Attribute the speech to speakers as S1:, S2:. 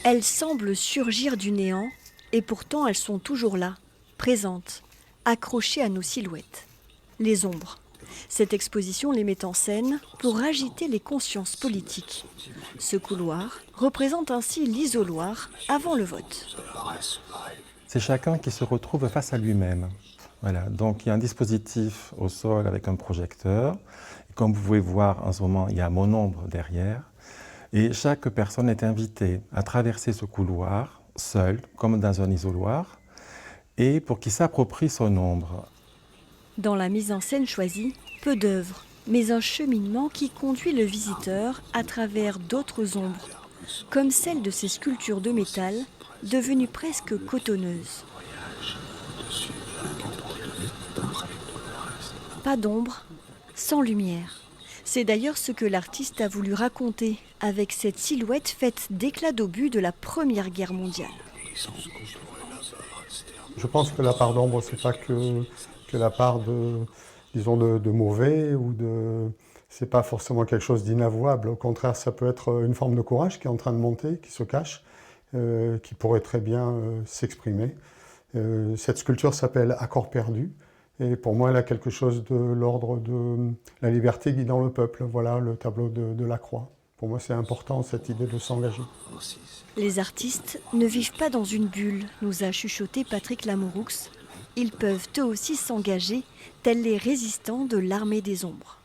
S1: Elles semblent surgir du néant, et pourtant elles sont toujours là, présentes, accrochées à nos silhouettes. Les ombres. Cette exposition les met en scène pour agiter les consciences politiques. Ce couloir représente ainsi l'isoloir avant le vote.
S2: C'est chacun qui se retrouve face à lui-même. Voilà. Donc il y a un dispositif au sol avec un projecteur. Comme vous pouvez voir en ce moment, il y a mon ombre derrière. Et chaque personne est invitée à traverser ce couloir seul, comme dans un isoloir, et pour qu'il s'approprie son ombre.
S1: Dans la mise en scène choisie, peu d'œuvres, mais un cheminement qui conduit le visiteur à travers d'autres ombres, comme celle de ces sculptures de métal devenues presque cotonneuses. Pas d'ombre, sans lumière. C'est d'ailleurs ce que l'artiste a voulu raconter avec cette silhouette faite d'éclats d'obus de la Première Guerre mondiale.
S3: Je pense que la part d'ombre, c'est pas que la part de mauvais ou de. C'est pas forcément quelque chose d'inavouable. Au contraire, ça peut être une forme de courage qui est en train de monter, qui se cache, qui pourrait très bien s'exprimer. Cette sculpture s'appelle Accord perdu. Et pour moi, elle a quelque chose de l'ordre de la liberté guidant le peuple. Voilà le tableau de la Croix. Pour moi, c'est important, cette idée de s'engager.
S1: Les artistes ne vivent pas dans une bulle, nous a chuchoté Patrick Lamouroux. Ils peuvent eux aussi s'engager, tels les résistants de l'armée des ombres.